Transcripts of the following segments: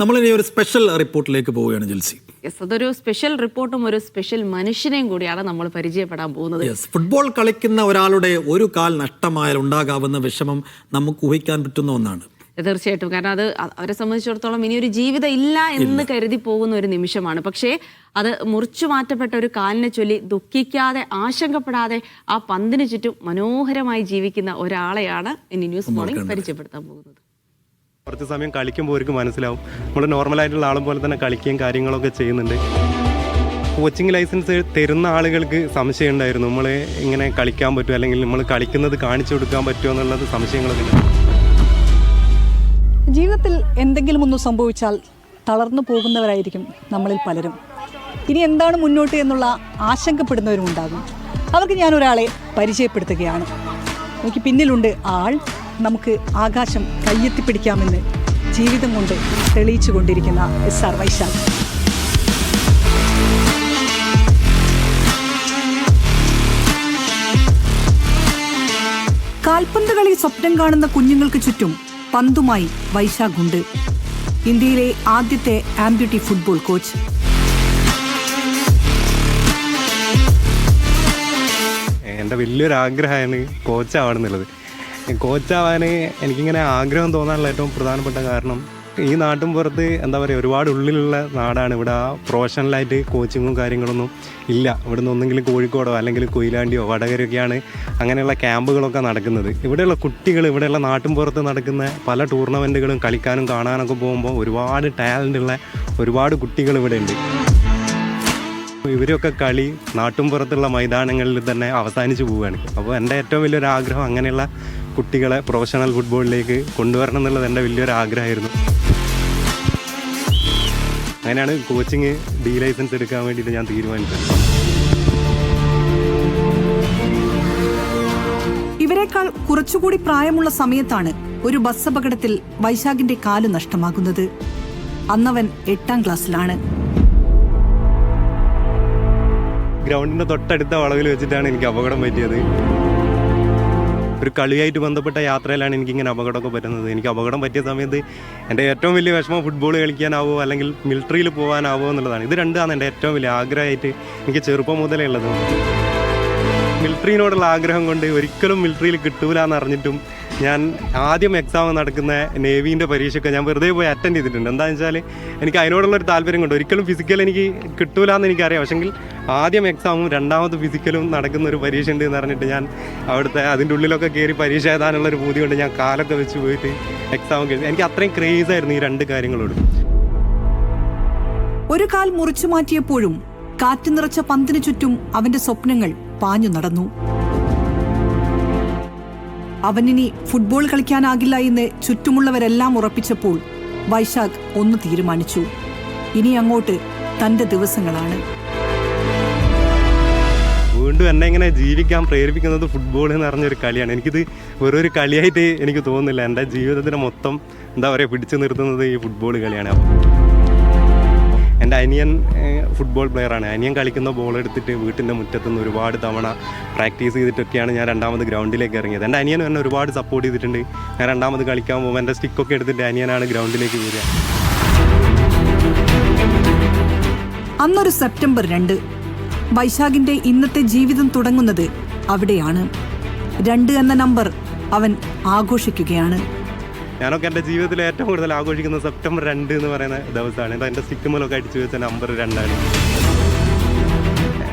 നമ്മളിനി ഒരു സ്പെഷ്യൽ റിപ്പോർട്ടിലേക്ക് പോവുകയാണ് ജിൽസി. അതൊരു സ്പെഷ്യൽ റിപ്പോർട്ടും ഒരു സ്പെഷ്യൽ മനുഷ്യനെയും കൂടിയാണ് നമ്മൾ പരിചയപ്പെടാൻ പോകുന്നത്. ഫുട്ബോൾ കളിക്കുന്ന ഒരാളുടെ ഒരു കാൽ നഷ്ടമായാൽ ഉണ്ടാകാവുന്ന വിഷമം നമുക്ക് ഊഹിക്കാൻ പറ്റുന്ന ഒന്നാണ്. തീർച്ചയായിട്ടും. കാരണം അത് അവരെ സംബന്ധിച്ചിടത്തോളം ഇനിയൊരു ജീവിതം ഇല്ല എന്ന് കരുതി പോകുന്ന ഒരു നിമിഷമാണ്. പക്ഷേ അത് മുറിച്ചു മാറ്റപ്പെട്ട ഒരു കാലിനെ ചൊല്ലി ദുഃഖിക്കാതെ ആശങ്കപ്പെടാതെ ആ പന്തിന് ചുറ്റും മനോഹരമായി ജീവിക്കുന്ന ഒരാളെയാണ് ഇനി ന്യൂസ് മോർണിംഗ് പരിചയപ്പെടുത്താൻ പോകുന്നത്. കുറച്ച് സമയം കളിക്കുമ്പോൾ അവർക്ക് മനസ്സിലാവും നമ്മൾ നോർമലായിട്ടുള്ള ആളും പോലെ തന്നെ കളിക്കുകയും കാര്യങ്ങളൊക്കെ ചെയ്യുന്നുണ്ട്. കോച്ചിങ് ലൈസൻസ് തരുന്ന ആളുകൾക്ക് സംശയം ഉണ്ടായിരുന്നു, നമ്മൾ ഇങ്ങനെ കളിക്കാൻ പറ്റുമോ അല്ലെങ്കിൽ നമ്മൾ കളിക്കുന്നത് കാണിച്ചു കൊടുക്കാൻ പറ്റുമോ എന്നുള്ളത് സംശയങ്ങളൊക്കെ ഉണ്ട്. ജീവിതത്തിൽ എന്തെങ്കിലും ഒന്ന് സംഭവിച്ചാൽ തളർന്നു പോകുന്നവരായിരിക്കും നമ്മളിൽ പലരും. ഇനി എന്താണ് മുന്നോട്ട് എന്നുള്ള ആശങ്കപ്പെടുന്നവരും ഉണ്ടാകും. അവർക്ക് ഞാൻ ഒരാളെ പരിചയപ്പെടുത്തുകയാണ്. എനിക്ക് പിന്നിലുണ്ട് ആൾ. നമുക്ക് ആകാശം കയ്യെത്തിപ്പിടിക്കാമെന്ന് ജീവിതം കൊണ്ട് തെളിയിച്ചു കൊണ്ടിരിക്കുന്ന SR വൈശാഖ്. കാൽപന്ത് കളി സ്വപ്നം കാണുന്ന കുഞ്ഞുങ്ങൾക്ക് ചുറ്റും പന്തുമായി വൈശാഖ് ഉണ്ട്. ഇന്ത്യയിലെ ആദ്യത്തെ ആംബ്യൂട്ടി ഫുട്ബോൾ കോച്ച്. എൻ്റെ വലിയൊരു ആഗ്രഹമാണ് കോച്ചാവണമെന്നുള്ളത്. കോച്ചാവാൻ എനിക്കിങ്ങനെ ആഗ്രഹം തോന്നാനുള്ള ഏറ്റവും പ്രധാനപ്പെട്ട കാരണം ഈ നാട്ടും പുറത്ത് എന്താ പറയുക ഒരുപാട് ഉള്ളിലുള്ള നാടാണ്. ഇവിടെ പ്രൊഫഷണലായിട്ട് കോച്ചിങ്ങും കാര്യങ്ങളൊന്നും ഇല്ല. ഇവിടുന്ന് ഒന്നെങ്കിലും കോഴിക്കോടോ അല്ലെങ്കിൽ കൊയിലാണ്ടിയോ വടകരയൊക്കെയാണ് അങ്ങനെയുള്ള ക്യാമ്പുകളൊക്കെ നടക്കുന്നത്. ഇവിടെയുള്ള കുട്ടികൾ ഇവിടെയുള്ള നാട്ടും പുറത്ത് നടക്കുന്ന പല ടൂർണമെൻറ്റുകളും കളിക്കാനും കാണാനൊക്കെ പോകുമ്പോൾ ഒരുപാട് ടാലൻ്റ് ഉള്ള ഒരുപാട് കുട്ടികൾ ഇവിടെ ഉണ്ട്. ഇവരൊക്കെ കളി നാട്ടും പുറത്തുള്ള മൈതാനങ്ങളിൽ തന്നെ അവസാനിച്ചു പോവുകയാണ്. അപ്പോൾ എൻ്റെ ഏറ്റവും വലിയൊരു ആഗ്രഹം അങ്ങനെയുള്ള കുട്ടികളെ പ്രൊഫഷണൽ ഫുട്ബോളിലേക്ക് കൊണ്ടുവരണം എന്നുള്ളത് എൻ്റെ വലിയൊരു ആഗ്രഹമായിരുന്നു. അങ്ങനെയാണ് കോച്ചിങ് ലൈസൻസ് എടുക്കാൻ വേണ്ടിയിട്ട് ഞാൻ തീരുമാനിച്ചത്. ഇവരെക്കാൾ കുറച്ചുകൂടി പ്രായമുള്ള സമയത്താണ് ഒരു ബസ് അപകടത്തിൽ വൈശാഖിന്റെ കാല് നഷ്ടമാകുന്നത്. അന്നവൻ 8ാം ക്ലാസ്സിലാണ്. ഗ്രൗണ്ടിൻ്റെ തൊട്ടടുത്ത വളവിൽ വെച്ചിട്ടാണ് എനിക്ക് അപകടം പറ്റിയത്. ഒരു കളിയായിട്ട് ബന്ധപ്പെട്ട യാത്രയിലാണ് എനിക്കിങ്ങനെ അപകടമൊക്കെ പറ്റുന്നത്. എനിക്ക് അപകടം പറ്റിയ സമയത്ത് എൻ്റെ ഏറ്റവും വലിയ വിഷമം ഫുട്ബോൾ കളിക്കാനാവോ അല്ലെങ്കിൽ മിലിറ്ററിയിൽ പോകാനാവോ എന്നുള്ളതാണ്. ഇത് രണ്ടാണ് എൻ്റെ ഏറ്റവും വലിയ ആഗ്രഹമായിട്ട് എനിക്ക് ചെറുപ്പം മുതലേ ഉള്ളത്. മിലിറ്ററിനോടുള്ള ആഗ്രഹം കൊണ്ട് ഒരിക്കലും മിലിറ്ററിയിൽ കിട്ടൂല എന്നറിഞ്ഞിട്ടും ഞാൻ ആദ്യം എക്സാം നടക്കുന്ന നേവീൻ്റെ പരീക്ഷയൊക്കെ ഞാൻ വെറുതെ പോയി അറ്റൻഡ് ചെയ്തിട്ടുണ്ട്. എന്താണെന്ന് വെച്ചാൽ എനിക്ക് അതിനോടുള്ളൊരു താല്പര്യം കൊണ്ട് ഒരിക്കലും ഫിസിക്കൽ എനിക്ക് കിട്ടൂല എന്ന് എനിക്കറിയാം. പക്ഷെങ്കിൽ ആദ്യം എക്സാമും രണ്ടാമത് ഫിസിക്കലും നടക്കുന്ന ഒരു പരീക്ഷ ഉണ്ട് എന്ന് പറഞ്ഞിട്ട് ഞാൻ അവിടുത്തെ അതിൻ്റെ ഉള്ളിലൊക്കെ കയറി പരീക്ഷ എഴുതാനുള്ളൊരു ബുദ്ധി കൊണ്ട് ഞാൻ കാലൊക്കെ വെച്ച് പോയിട്ട് എക്സാം കഴിഞ്ഞു. എനിക്ക് അത്രയും ക്രേസായിരുന്നു ഈ രണ്ട് കാര്യങ്ങളോട്. ഒരു കാൽ മുറിച്ചു മാറ്റിയപ്പോഴും കാറ്റ് നിറച്ച പന്തിനു ചുറ്റും അവന്റെ സ്വപ്നങ്ങൾ പാഞ്ഞു നടന്നു. അവനിനി ഫുട്ബോൾ കളിക്കാനാകില്ല എന്ന് ചുറ്റുമുള്ളവരെല്ലാം ഉറപ്പിച്ചപ്പോൾ വൈശാഖ് ഒന്ന് തീരുമാനിച്ചു. ഇനി അങ്ങോട്ട് തന്റെ ദിവസങ്ങളാണ്. വീണ്ടും എന്നെ ഇങ്ങനെ ജീവിക്കാൻ പ്രേരിപ്പിക്കുന്നത് ഫുട്ബോൾ എന്ന് പറഞ്ഞൊരു കളിയാണ്. എനിക്കിത് വെറൊരു കളിയായിട്ട് എനിക്ക് തോന്നുന്നില്ല. എൻ്റെ ജീവിതത്തിന് മൊത്തം എന്താ പറയുക പിടിച്ചു നിർത്തുന്നത് ഈ ഫുട്ബോൾ കളിയാണ്. എൻ്റെ അനിയൻ ഫുട്ബോൾ പ്ലെയറാണ്. അനിയൻ കളിക്കുന്ന ബോൾ എടുത്തിട്ട് വീട്ടിൻ്റെ മുറ്റത്തുനിന്ന് ഒരുപാട് തവണ പ്രാക്ടീസ് ചെയ്തിട്ടൊക്കെയാണ് ഞാൻ രണ്ടാമത് ഗ്രൗണ്ടിലേക്ക് ഇറങ്ങിയത്. എൻ്റെ അനിയനും എന്നെ ഒരുപാട് സപ്പോർട്ട് ചെയ്തിട്ടുണ്ട്. ഞാൻ രണ്ടാമത് കളിക്കാൻ പോകുമ്പോൾ എൻ്റെ സ്റ്റിക്കൊക്കെ എടുത്തിട്ട് അനിയനാണ് ഗ്രൗണ്ടിലേക്ക് വരിക. അന്നൊരു സെപ്റ്റംബർ 2. വൈശാഖിന്റെ ഇന്നത്തെ ജീവിതം തുടങ്ങുന്നത് അവിടെയാണ്. 2 എന്ന നമ്പർ അവൻ ആഘോഷിക്കുകയാണ്. ഞാനൊക്കെ എൻ്റെ ജീവിതത്തിൽ ഏറ്റവും കൂടുതൽ ആഘോഷിക്കുന്ന സെപ്റ്റംബർ 2 എന്ന് പറയുന്ന ദിവസമാണ്. എൻ്റെ സ്റ്റിക്കുമലൊക്കെ അടിച്ചു വെച്ച നമ്പർ 2ആണ്.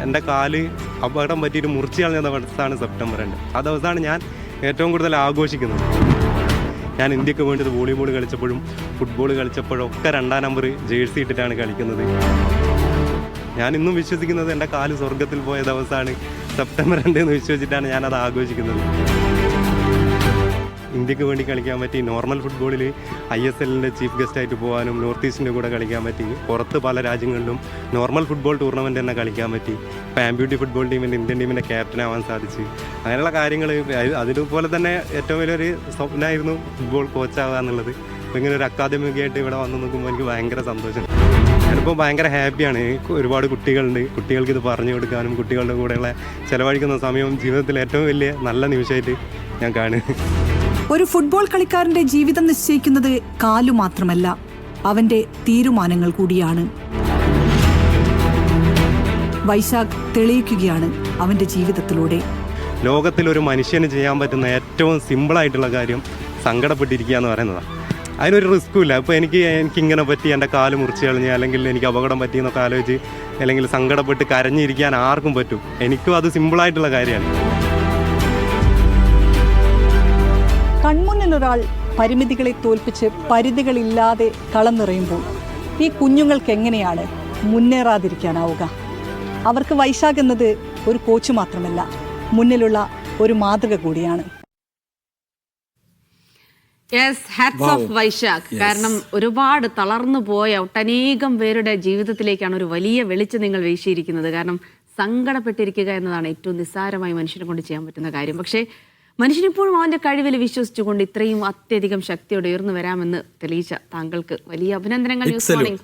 എൻ്റെ കാല് അപകടം പറ്റിയിട്ട് മുറിച്ച് കളഞ്ഞ ദിവസമാണ് സെപ്റ്റംബർ 2. ആ ദിവസമാണ് ഞാൻ ഏറ്റവും കൂടുതൽ ആഘോഷിക്കുന്നത്. ഞാൻ ഇന്ത്യക്ക് വേണ്ടിയിട്ട് വോളിബോൾ കളിച്ചപ്പോഴും ഫുട്ബോൾ കളിച്ചപ്പോഴും ഒക്കെ 2ാം നമ്പർ ജേഴ്സി ഇട്ടിട്ടാണ് കളിക്കുന്നത്. ഞാൻ ഇന്നും വിശ്വസിക്കുന്നത് എൻ്റെ കാല് സ്വർഗത്തിൽ പോയ ദിവസമാണ് സെപ്റ്റംബർ 2 എന്ന് വിശ്വസിച്ചിട്ടാണ് ഞാനത് ആഘോഷിക്കുന്നത്. ഇന്ത്യക്ക് വേണ്ടി കളിക്കാൻ പറ്റി. നോർമൽ ഫുട്ബോളിൽ ISLൻ്റെ ചീഫ് ഗസ്റ്റായിട്ട് പോകാനും നോർത്ത് ഈസ്റ്റിൻ്റെ കൂടെ കളിക്കാൻ പറ്റി. പുറത്ത് പല രാജ്യങ്ങളിലും നോർമൽ ഫുട്ബോൾ ടൂർണമെൻറ്റ് തന്നെ കളിക്കാൻ പറ്റി. ഇപ്പോൾ ആംബ്യൂട്ടി ഫുട്ബോൾ ടീമിൻ്റെ ഇന്ത്യൻ ടീമിൻ്റെ ക്യാപ്റ്റൻ ആവാൻ സാധിച്ചു. അങ്ങനെയുള്ള കാര്യങ്ങൾ അതുപോലെ തന്നെ ഏറ്റവും വലിയൊരു സ്വപ്നമായിരുന്നു ഫുട്ബോൾ കോച്ചാവുക എന്നുള്ളത്. അപ്പോൾ ഇങ്ങനെ ഒരു അക്കാദമികമായിട്ട് ഇവിടെ വന്ന് നോക്കുമ്പോൾ എനിക്ക് ഭയങ്കര സന്തോഷം. ഞാനിപ്പോൾ ഭയങ്കര ഹാപ്പിയാണ്. ഒരുപാട് കുട്ടികളുണ്ട്. കുട്ടികൾക്ക് ഇത് പറഞ്ഞു കൊടുക്കാനും കുട്ടികളുടെ കൂടെയുള്ള ചിലവഴിക്കുന്ന സമയവും ജീവിതത്തിൽ ഏറ്റവും വലിയ നല്ല നിമിഷമായിട്ട് ഞാൻ കാണുന്നു. ഒരു ഫുട്ബോൾ കളിക്കാരന്റെ ജീവിതം നിശ്ചയിക്കുന്നത് കാലു മാത്രമല്ല, അവൻ്റെ തീരുമാനങ്ങൾ കൂടിയാണ്. വൈശാഖ് തെളിയിക്കുകയാണ് അവൻ്റെ ജീവിതത്തിലൂടെ. ലോകത്തിലൊരു മനുഷ്യന് ചെയ്യാൻ പറ്റുന്ന ഏറ്റവും സിമ്പിളായിട്ടുള്ള കാര്യം സങ്കടപ്പെട്ടിരിക്കുക എന്ന് പറയുന്നതാണ്. അതിനൊരു റിസ്ക്കും ഇല്ല. ഇപ്പോൾ എനിക്കിങ്ങനെ പറ്റി, എൻ്റെ കാല് മുറിച്ച് കളഞ്ഞ്, അല്ലെങ്കിൽ എനിക്ക് അപകടം പറ്റിയെന്നൊക്കെ ആലോചിച്ച് അല്ലെങ്കിൽ സങ്കടപ്പെട്ട് കരഞ്ഞിരിക്കാൻ ആർക്കും പറ്റും. എനിക്കും അത് സിമ്പിളായിട്ടുള്ള കാര്യമാണ്. കൺമുന്നിൽ ഒരാൾ പരിമിതികളെ തോൽപ്പിച്ച് പരിധികളില്ലാതെ കളം നിറയുമ്പോൾ ഈ കുഞ്ഞുങ്ങൾക്ക് എങ്ങനെയാണ് മുന്നേറാതിരിക്കാനാവുക? അവർക്ക് വൈശാഖ് എന്നത് ഒരു കോച്ച് മാത്രമല്ല, മുന്നിലുള്ള ഒരു മാതൃക കൂടിയാണ്. Yes, hats off Vaishakh. കാരണം ഒരുപാട് തളർന്നു പോയ ഒട്ടനേകം പേരുടെ ജീവിതത്തിലേക്കാണ് ഒരു വലിയ വെളിച്ചം നിങ്ങൾ വീശിയിരിക്കുന്നത്. കാരണം സങ്കടപ്പെട്ടിരിക്കുക എന്നതാണ് ഏറ്റവും നിസ്സാരമായി മനുഷ്യനെ കൊണ്ട് ചെയ്യാൻ പറ്റുന്ന കാര്യം. പക്ഷേ മനുഷ്യനിപ്പോഴും അവൻ്റെ കഴിവിൽ വിശ്വസിച്ചുകൊണ്ട് ഇത്രയും അത്യധികം ശക്തിയോടെ ഉയർന്നു വരാമെന്ന് തെളിയിച്ച താങ്കൾക്ക് വലിയ അഭിനന്ദനങ്ങൾ. News morning